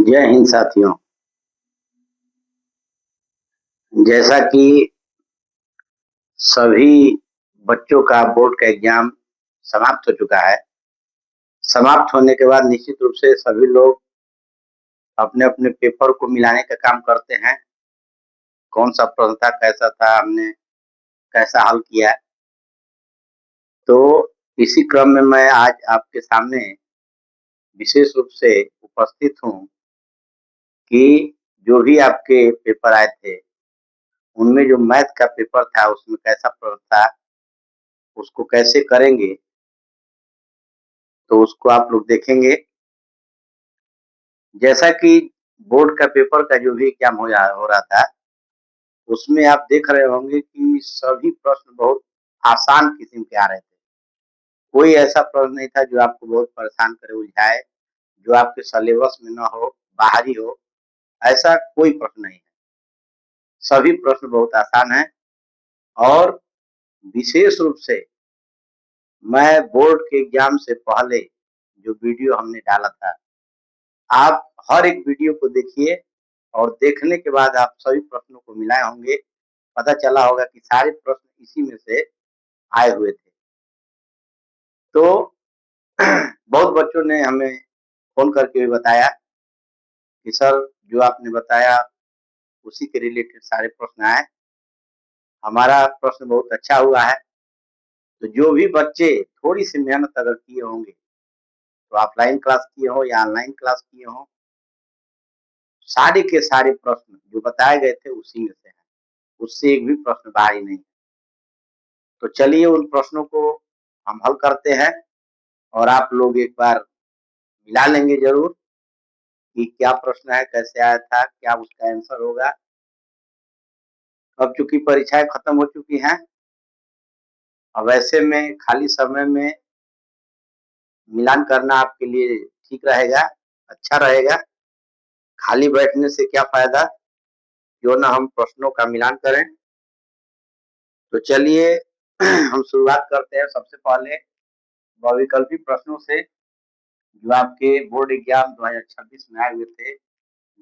जय हिंद साथियों। जैसा कि सभी बच्चों का बोर्ड का एग्जाम समाप्त हो चुका है। समाप्त होने के बाद निश्चित रूप से सभी लोग अपने-अपने पेपर को मिलाने का काम करते हैं। कौन-सा प्रश्न था, कैसा था, हमने कैसा हल किया। तो इसी क्रम में मैं आज आपके सामने विशेष रूप से उपस्थित हूँ कि जो भी आपके पेपर आए थे, उनमें जो मैथ का पेपर था, उसमें कैसा प्रश्न था, उसको कैसे करेंगे, तो उसको आप लोग देखेंगे। जैसा कि बोर्ड का पेपर का जो भी एग्जाम हो रहा था, उसमें आप देख रहे होंगे कि सभी प्रश्न बहुत आसान किस्म के आ रहे थे। कोई ऐसा प्रश्न नहीं था जो आपको बहुत परेशान करे, उलझाए, जो आपके सिलेबस में ना हो, बाहरी हो, ऐसा कोई प्रश्न नहीं है। सभी प्रश्न बहुत आसान हैं और विशेष रूप से मैं बोर्ड के एग्जाम से पहले जो वीडियो हमने डाला था, आप हर एक वीडियो को देखिए और देखने के बाद आप सभी प्रश्नों को मिलाए होंगे, पता चला होगा कि सारे प्रश्न इसी में से आए हुए थे। तो बहुत बच्चों ने हमें फ़ोन करके भी बताया कि सर जो आपने बताया उसी के रिलेटेड सारे प्रश्न आए। हमारा प्रश्न बहुत अच्छा हुआ है। तो जो भी बच्चे थोड़ी-सी मेहनत अगर किए होंगे, तो ऑफलाइन क्लास किए हों या ऑनलाइन क्लास किए हों, सारे के सारे प्रश्न जो बताए गए थे उसी में से हैं। उससे एक भी प्रश्न बाहरी नहीं है। तो चलिए उन प्रश्नों को हम हल करते हैं और आप लोग एक बार मिला लेंगे ज़रूर कि क्या प्रश्न है, कैसे आया था, क्या उसका आंसर होगा। अब चूँकि परीक्षाएँ खत्म हो चुकी हैं, अब ऐसे में खाली समय में मिलान करना आपके लिए ठीक रहेगा, अच्छा रहेगा। खाली बैठने से क्या फ़ायदा, क्यों ना हम प्रश्नों का मिलान करें। तो चलिए हम शुरुआत करते हैं सबसे पहले बहुविकल्पी प्रश्नों से, जो आपके बोर्ड एग्ज़ाम 2026 में आए हुए थे,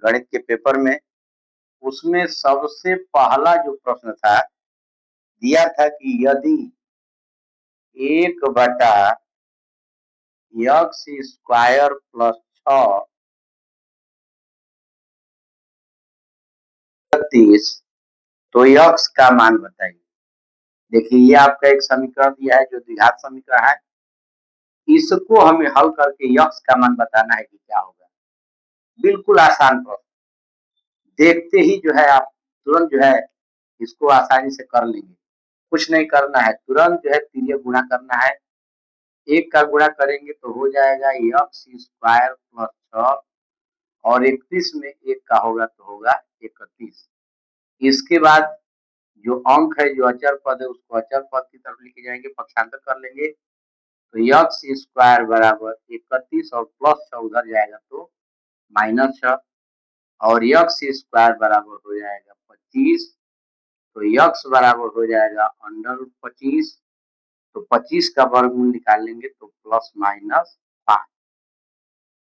गणित के पेपर में। उसमें सबसे पहला जो प्रश्न था, दिया था कि यदि 1/x² + 6 36 तो x का मान बताइए। देखिए ये आपका एक समीकरण दिया है जो द्विघात समीकरण है। इसको हमें हल करके x का मान बताना है कि क्या होगा। बिल्कुल आसान प्रश्न, देखते ही जो है आप तुरंत जो है इसको आसानी से कर लेंगे। कुछ नहीं करना है, तुरंत जो है तिर्यक गुणा करना है। 1 का गुणा करेंगे तो हो जाएगा x² + 6 और 31 में 1 का होगा तो होगा 31। इसके बाद जो अंक है, जो अचर पद है, उसको अचर पद की तरफ लेके जाएंगे, पक्षांतर कर लेंगे तो x² बराबर 31 और प्लस 6 उधर जाएगा तो -6 और x² बराबर हो जाएगा 25। तो x बराबर हो जाएगा √25। तो 25 का वर्गमूल निकालेंगे तो ±5।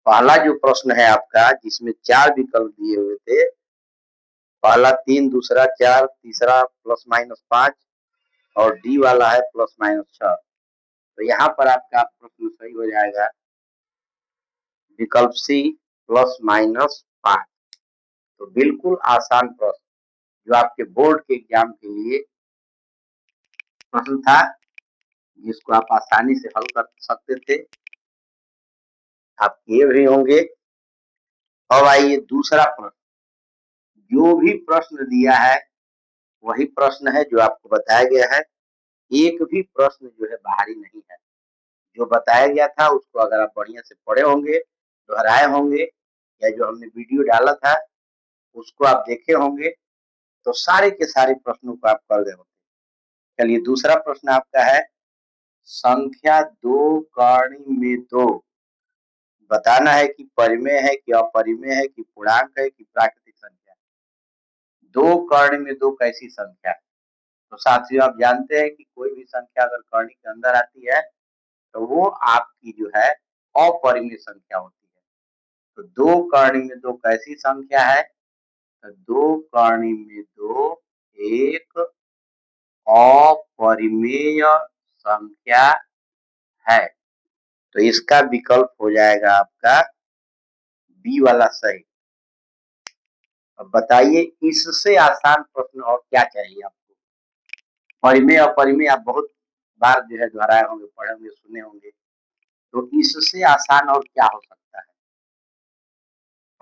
पहला जो प्रश्न है आपका, जिसमें 4 विकल्प दिए हुए थे, पहला 3, दूसरा 4, तीसरा ±5 और डी वाला है ±6। तो यहाँ पर आपका प्रश्न सही हो जाएगा विकल्प सी ±5। तो बिल्कुल आसान प्रश्न जो आपके बोर्ड के एग्जाम के लिए प्रश्न था, जिसको आप आसानी से हल कर सकते थे, आप किए भी होंगे। अब आइए दूसरा प्रश्न। जो भी प्रश्न दिया है वही प्रश्न है जो आपको बताया गया है। एक भी प्रश्न जो है बाहरी नहीं है। जो बताया गया था उसको अगर आप बढ़िया से पढ़े होंगे, दोहराए होंगे या जो हमने वीडियो डाला था उसको आप देखे होंगे, तो सारे के सारे प्रश्नों को आप कर गए होंगे। चलिए दूसरा प्रश्न आपका है, संख्या 2 कर्ण में 2 बताना है कि परिमेय है कि अपरिमेय है कि पूर्णांक है कि प्राकृतिक संख्या। 2 कर्ण में 2 कैसी संख्या है? तो साथियों आप जानते हैं कि कोई भी संख्या अगर कर्ण के अंदर आती है तो वो आपकी जो है अपरिमेय संख्या होती है। तो 2 कर्ण में 2 कैसी संख्या है? तो 2 कर्ण में 2 एक अपरिमेय संख्या है। तो इसका विकल्प हो जाएगा आपका बी वाला सही। अब बताइए इससे आसान प्रश्न और क्या चाहिए आपको? परिमेय अपरिमेय आप बहुत बार जो है दोहराए होंगे, पढ़े होंगे, सुने होंगे। तो इससे आसान और क्या हो सकता है?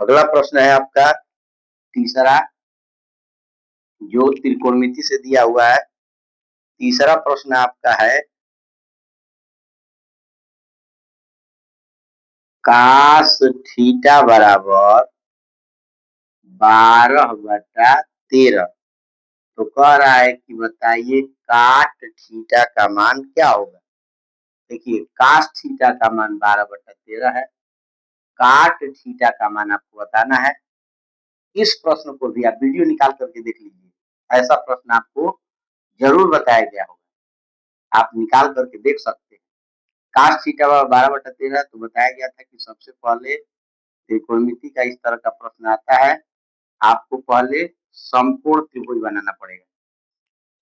अगला प्रश्न है आपका तीसरा, जो त्रिकोणमिति से दिया हुआ है। तीसरा प्रश्न आपका है काश थीटा बराबर 12/13। तो कह रहा है कि बताइए काट थीटा का मान क्या होगा? देखिए काश थीटा का मान 12/13 है। काट थीटा का मान आपको बताना है। इस प्रश्न को भी आप वीडियो निकाल करके देख लीजिए। ऐसा प्रश्न आपको जरूर बताया गया होगा, आप निकाल करके देख सकते हैं। काश थीटा 12/13 तो बताया गया था कि सबसे पहले त्रिकोणमिति का इस तरह का प्रश्न आता है, आपको पहले समकोण त्रिभुज बनाना पड़ेगा।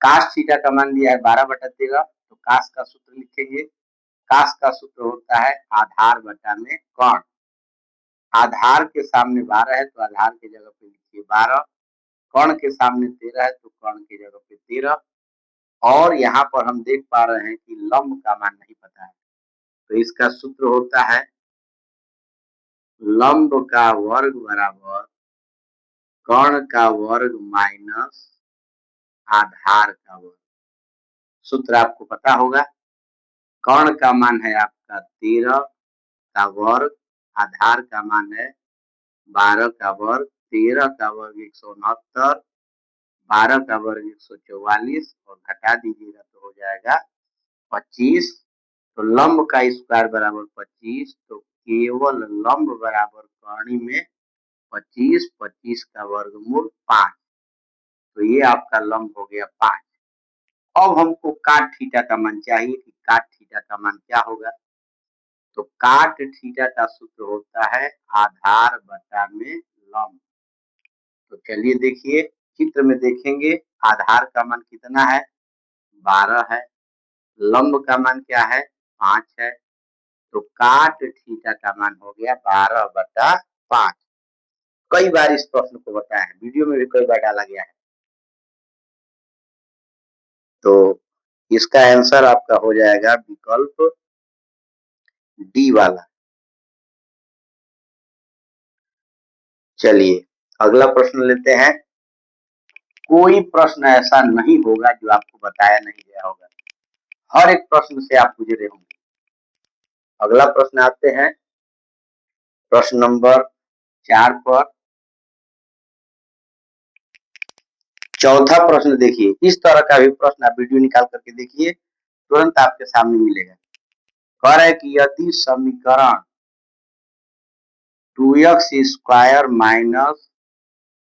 काश थीटा का मान दिया है 12/13, तो काश का सूत्र लिखेंगे। काश का सूत्र होता है आधार बटा में कर्ण। आधार के सामने 12 है तो आधार की जगह पे लिखिए 12, कर्ण के सामने 13 है तो कर्ण की जगह पे 13। और यहाँ पर हम देख पा रहे हैं कि लंब का मान नहीं पता है, तो इसका सूत्र होता है लंब का वर्ग बराबर कर्ण का वर्ग माइनस आधार का वर्ग। सूत्र आपको पता होगा। कर्ण का मान है आपका 13 का वर्ग, आधार का मान है 12 का वर्ग, 13 का वर्ग 169, 12 का वर्ग 144 और घटा दीजिएगा तो हो जाएगा 25। तो लंब का स्क्वायर बराबर 25, तो केवल लंब बराबर कर्ण में 25, 25 का वर्गमूल 5। तो ये आपका लंब हो गया 5। अब हमको काट थीटा का मान चाहिए कि काट थीटा का मान क्या होगा। तो काट थीटा का सूत्र होता है आधार बटा में लंब। तो चलिए देखिए चित्र में देखेंगे आधार का मान कितना है? 12 है। लंब का मान क्या है? 5 है। तो काट थीटा का मान हो गया 12/5। कई बार इस प्रश्न को बताया है, वीडियो में भी कई बार डाला गया है। तो इसका आंसर आपका हो जाएगा विकल्प डी वाला। चलिए अगला प्रश्न लेते हैं। कोई प्रश्न ऐसा नहीं होगा जो आपको बताया नहीं गया होगा, हर एक प्रश्न से आप गुजरे होंगे। अगला प्रश्न आते हैं प्रश्न नंबर 4 पर। चौथा प्रश्न देखिए, इस तरह का भी प्रश्न आप वीडियो निकाल करके देखिए, तुरंत आपके सामने मिलेगा। कह रहा है कि यदि समीकरण 2x² minus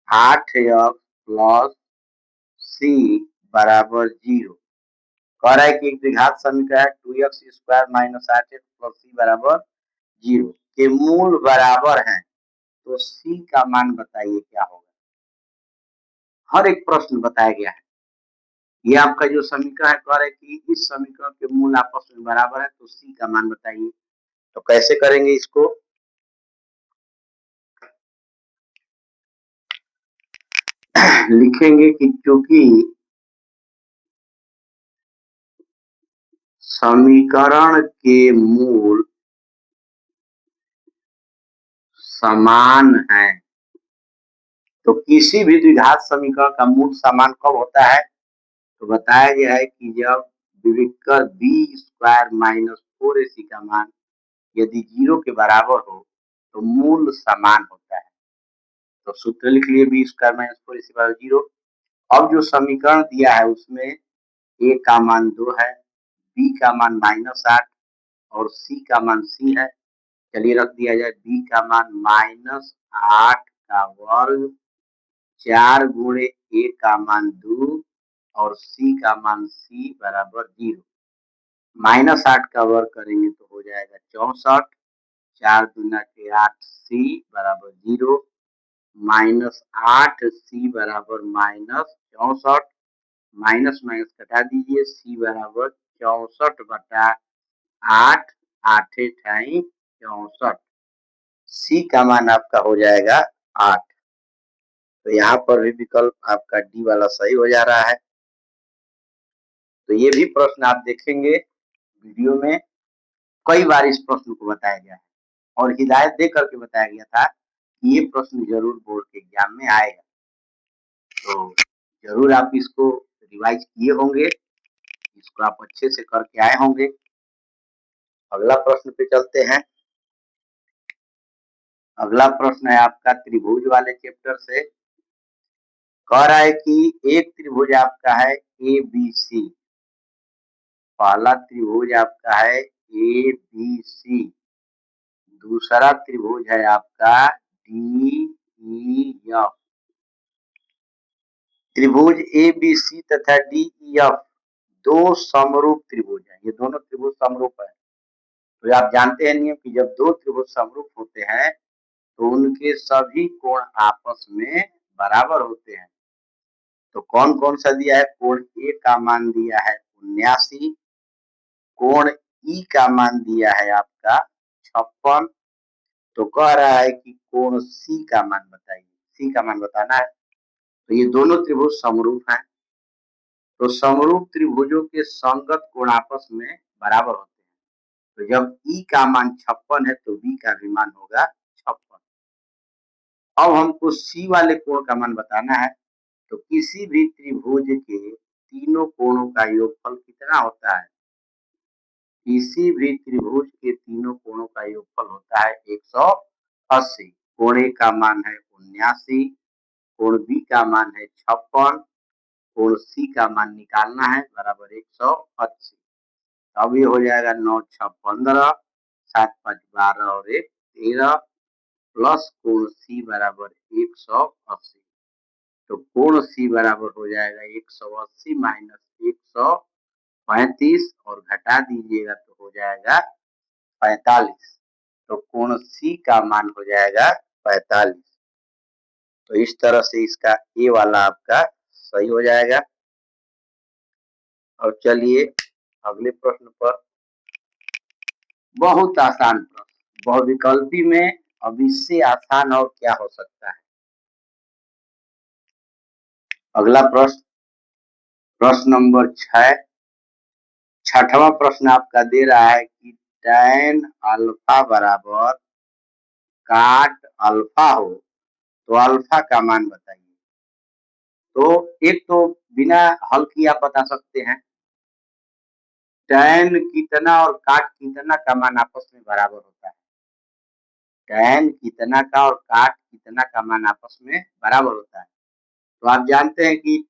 8x plus C बराबर 0। कह रहा है कि एक द्विघात समीकरण 2x² minus 8x plus C बराबर 0 के मूल बराबर हैं, तो सी का मान बताइए क्या होगा। हर एक प्रश्न बताया गया है। ये आपका जो समीकरण है, कह रहा है कि इस समीकरण के मूल आपस में बराबर है, तो सी का मान बताइए। तो कैसे करेंगे इसको? लिखेंगे कि क्योंकि समीकरण के मूल समान है, तो किसी भी द्विघात समीकरण का मूल समान कब होता है? तो बताया गया है कि जब विविकर b² माइनस 4ac का मान यदि 0 के बराबर हो तो मूल समान होता है। तो सूत्र लिख लिए b² माइनस 4ac बराबर 0। अब जो समीकरण दिया है उसमें a का मान 2 है, b का मान -8 और c का मान c है। चलिए रख दिया जाए b का मान -8 का वर्ग 4 गुणे a का मान 2 और c का मान c बराबर 0। -8 का वर्ग करेंगे तो हो जाएगा 64, 4 दूना के 8 सी बराबर 0, -8c बराबर -64, माइनस माइनस कटा दीजिए, c बराबर 64/8, 8 × 64, c का मान आपका हो जाएगा 8। तो यहाँ पर भी विकल्प आपका डी वाला सही हो जा रहा है। तो ये भी प्रश्न आप देखेंगे वीडियो में, कई बार इस प्रश्न को बताया गया है और हिदायत दे करके बताया गया था कि ये प्रश्न जरूर बोर्ड के एग्जाम में आएगा। तो जरूर आप इसको रिवाइज किए होंगे, इसको आप अच्छे से करके आए होंगे। अगला प्रश्न पे चलते हैं। अगला प्रश्न है आपका त्रिभुज वाले चैप्टर से। कह रहा है कि एक त्रिभुज आपका है ए बी सी, पहला त्रिभुज आपका है ए बी सी, दूसरा त्रिभुज है आपका डी ई एफ। त्रिभुज ए बी सी तथा डी ई एफ दो समरूप त्रिभुज है, ये दोनों त्रिभुज समरूप है। तो आप जानते हैं नियम कि जब दो त्रिभुज समरूप होते हैं तो उनके सभी कोण आपस में बराबर होते हैं। तो कौन कौन सा दिया है? कोण ए का मान दिया है 79, कोण ई का मान दिया है आपका 56। तो कह रहा है कि कोण सी का मान बताइए, सी का मान बताना है। तो ये दोनों त्रिभुज समरूप हैं, तो समरूप त्रिभुजों के संगत कोण आपस में बराबर होते हैं। तो जब ई का मान 56 है तो बी का भी मान होगा 56। अब हमको सी वाले कोण का मान बताना है। तो किसी भी त्रिभुज के तीनों कोणों का योगफल कितना होता है? किसी भी त्रिभुज के तीनों कोणों का योगफल होता है 180। कोण ए का मान है 79, कोण बी का मान है 56, कोण सी का मान निकालना है बराबर 180। अब ये हो जाएगा 9 6 15, 7 5 12 और 1 13, प्लस कोण सी बराबर 180। तो कोण सी बराबर हो जाएगा 180 माइनस 135 और घटा दीजिएगा तो हो जाएगा 45। तो कोण सी का मान हो जाएगा 45। तो इस तरह से इसका ए वाला आपका सही हो जाएगा। और चलिए अगले प्रश्न पर। बहुत आसान प्रश्न, बहुविकल्पी में अब इससे आसान और क्या हो सकता है। अगला प्रश्न, प्रश्न नंबर 6, छठवां प्रश्न आपका दे रहा है कि tan अल्फा बराबर काट अल्फा हो तो अल्फा का मान बताइए। तो एक तो बिना हल किए आप बता सकते हैं, tan कितना और काट कितना का मान आपस में बराबर होता है। tan कितना का और काट कितना का मान आपस में बराबर होता है। तो आप जानते हैं कि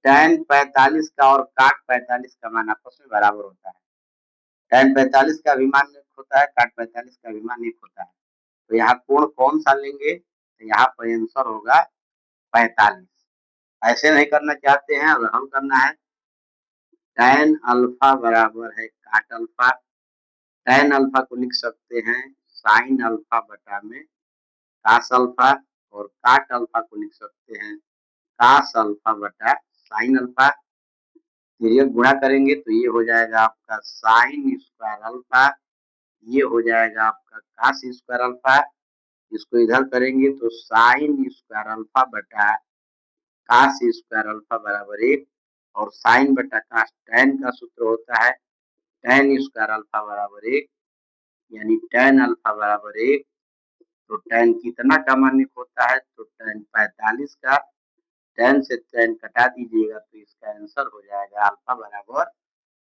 tan 45 का और काट 45 का मान आपस में बराबर होता है। tan 45 का भी मान 1 होता है, काट 45 का भी मान 1 होता है। तो यहाँ कोण कौन सा लेंगे? तो यहाँ पर आंसर होगा 45। ऐसे नहीं करना चाहते हैं और हल करना है। tan अल्फा बराबर है काट अल्फा, tan अल्फा को लिख सकते हैं sin अल्फा बटा में cos अल्फा, और काट अल्फा को लिख सकते हैं cos अल्फा बटा sin अल्फा। ये गुणा करेंगे तो ये हो जाएगा आपका sin स्क्वायर अल्फा, ये हो जाएगा आपका cos स्क्वायर अल्फा। इसको इधर करेंगे तो sin स्क्वायर अल्फा बटा cos स्क्वायर अल्फा बराबर 1, और sin बटा cos tan का सूत्र होता है tan स्क्वायर अल्फा बराबर 1, यानी tan अल्फा बराबर 1। तो tan कितना का मान 1 होता है? तो tan 45 का, tan से tan कटा दीजिएगा तो इसका आंसर हो जाएगा अल्फा बराबर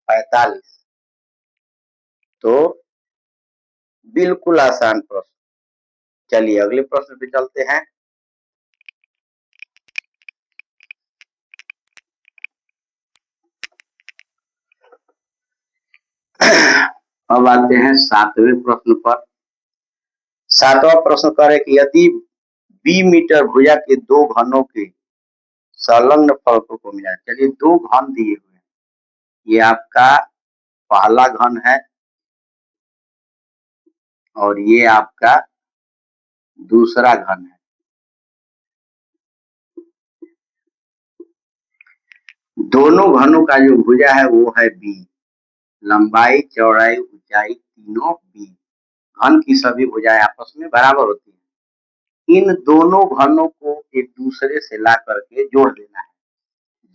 45। तो बिल्कुल आसान प्रश्न। चलिए अगले प्रश्न पे चलते हैं। अब आते हैं 7वें प्रश्न पर। 7वां प्रश्न करे कि यदि बी मीटर भुजा के दो घनों के संलग्न फलकों को मिला। चलिए दो घन दिए हुए हैं, ये आपका पहला घन है और ये आपका दूसरा घन है। दोनों घनों का जो भुजा है वो है बी। लंबाई, चौड़ाई, ऊंचाई तीनों बी। घन की सभी भुजाएं आपस में बराबर होती हैं। इन दोनों घनों को एक दूसरे से ला करके जोड़ देना है।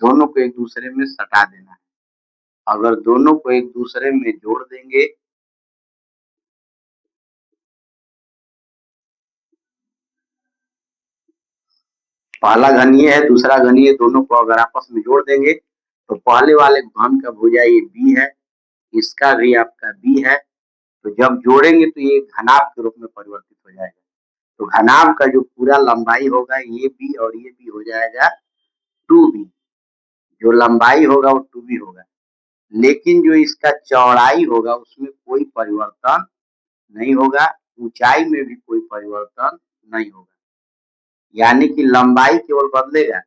दोनों को एक दूसरे में सटा देना है। अगर दोनों को एक दूसरे में जोड़ देंगे पहला घन ये है, दूसरा घन ये, दोनों को अगर आपस में जोड़ देंगे तो पहले वाले घन का भुजा ये बी है, इसका भी आपका बी है। तो जब जोड़ेंगे तो ये घनाभ के रूप में परिवर्तित हो जाएगा। तो घनाभ का जो पूरा लंबाई होगा ये बी और ये बी हो जाएगा 2b। जो लंबाई होगा वो 2b होगा, लेकिन जो इसका चौड़ाई होगा उसमें कोई परिवर्तन नहीं होगा, ऊंचाई में भी कोई परिवर्तन नहीं होगा। यानी कि लंबाई केवल बदलेगा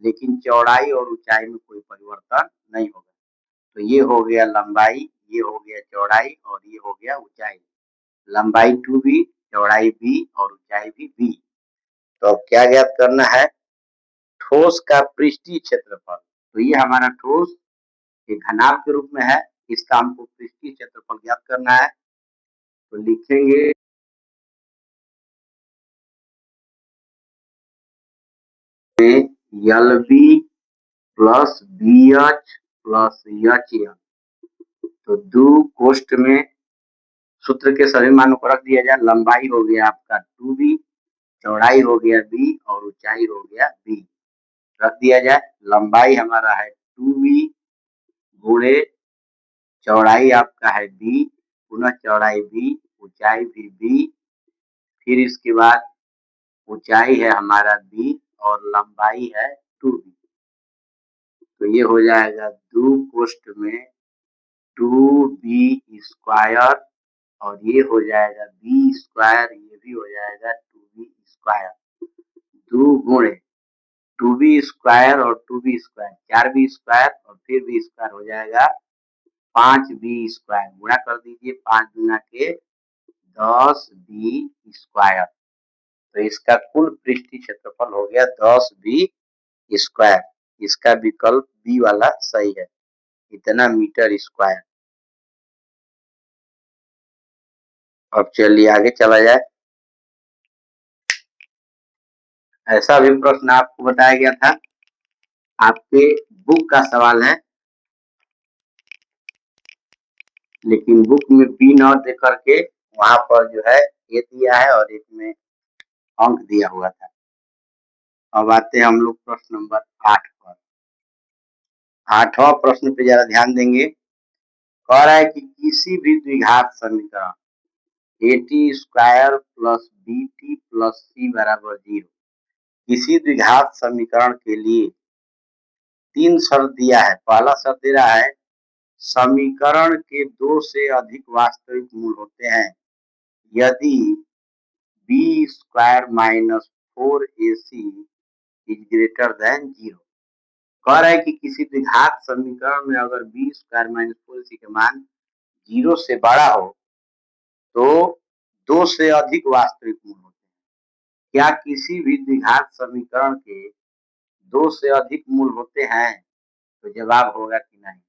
लेकिन चौड़ाई और ऊंचाई में कोई परिवर्तन नहीं होगा। तो ये हो गया लंबाई, ये हो गया चौड़ाई और ये हो गया ऊंचाई। लंबाई 2b, चौड़ाई b और ऊंचाई भी b। तो अब क्या ज्ञात करना है? ठोस का पृष्ठीय क्षेत्रफल। तो ये हमारा ठोस एक घनाभ के रूप में है, इसका हमको पृष्ठीय क्षेत्रफल ज्ञात करना है। तो लिखेंगे L B plus B H plus H L. तो दो कोष्ठ में सूत्र के सभी मानों को रख दिया जाए। लंबाई हो गया आपका 2b, चौड़ाई हो गया b और ऊंचाई हो गया b। रख दिया जाए। लंबाई हमारा है 2b गुणे चौड़ाई आपका है b, पुनः चौड़ाई b, ऊंचाई भी b, फिर इसके बाद ऊंचाई है हमारा b और लंबाई है 2b। तो ये हो जाएगा दो कोष्ठ में 2b स्क्वायर और ये हो जाएगा b स्क्वायर, ये भी हो जाएगा 2b स्क्वायर। दो गुणे 2b स्क्वायर और 2b स्क्वायर 4b स्क्वायर और फिर b स्क्वायर हो जाएगा 5b स्क्वायर। गुणा कर दीजिए, 5 गुना के 10b स्क्वायर। तो इसका कुल पृष्ठीय क्षेत्रफल हो गया 10b स्क्वायर। इसका विकल्प बी वाला सही है, इतना मीटर स्क्वायर। अब चलिए आगे चला जाए। ऐसा भी प्रश्न आपको बताया गया था, आपके बुक का सवाल है, लेकिन बुक में बी नॉट दे करके वहां पर जो है ए दिया है और एक में अंक दिया हुआ था। अब आते हैं हम लोग प्रश्न नंबर 8 पर। 8वां प्रश्न पे जरा ध्यान देंगे। कह रहा है कि किसी भी द्विघात समीकरण A square plus B T plus C बराबर 0, किसी द्विघात समीकरण के लिए 3 शर्त दिया है। पहला शर्त दे रहा है समीकरण के 2 से अधिक वास्तविक मूल होते हैं यदि B square minus 4ac is greater than 0। कह रहा है कि किसी द्विघात समीकरण में अगर बी स्क्वायर माइनस 4ac का मान 0 से बड़ा हो तो 2 से अधिक वास्तविक मूल होते हैं। क्या किसी भी द्विघात समीकरण के 2 से अधिक मूल होते हैं? तो जवाब होगा कि नहीं।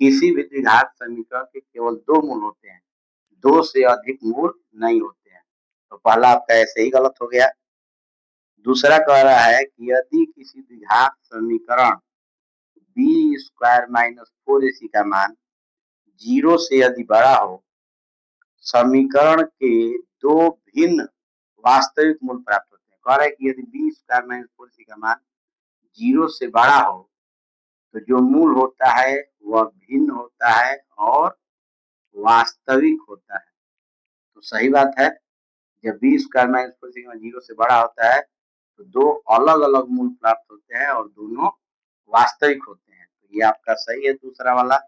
किसी भी द्विघात समीकरण के केवल 2 मूल होते हैं, 2 से अधिक मूल नहीं होते हैं। तो पहला आपका ऐसे ही गलत हो गया। दूसरा कह रहा है कि यदि किसी द्विघात समीकरण बी स्क्वायर माइनस 4ac का मान 0 से यदि बड़ा हो, समीकरण के 2 भिन्न वास्तविक मूल प्राप्त होते हैं। कह रहा है कि यदि बी स्क्वायर माइनस 4ac का मान 0 से बड़ा हो तो जो मूल होता है वह भिन्न होता है और वास्तविक होता है। तो सही बात है, जब बी स्क्वायर माइनस 4ac का मान 0 से बड़ा होता है तो 2 अलग अलग मूल प्राप्त होते हैं और दोनों वास्तविक होते हैं। तो ये आपका सही है दूसरा वाला।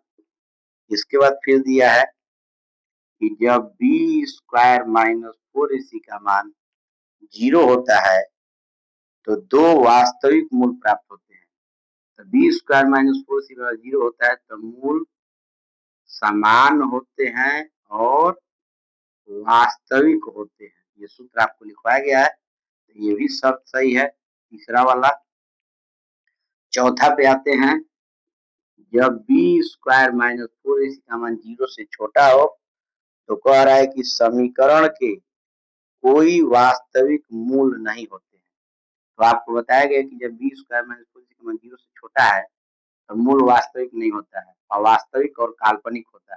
इसके बाद फिर दिया है कि जब बी स्क्वायर माइनस 4ac का मान 0 होता है तो 2 वास्तविक मूल प्राप्त होते हैं। तो बी स्क्वायर माइनस 4ac का 0 होता है तो मूल समान होते हैं और वास्तविक होते हैं। ये सूत्र आपको लिखवाया गया है, तो ये भी शर्त सही है। तीसरा वाला, चौथा पे आते हैं, जब बी स्क्वायर माइनस 4ac का मान 0 से छोटा हो तो कह रहा है कि समीकरण के कोई वास्तविक मूल नहीं होते हैं। तो आपको बताया गया कि जब बी स्क्वायर माइनस 4ac का मान 0 से छोटा है तो मूल वास्तविक नहीं होता है, अवास्तविक और काल्पनिक होता है।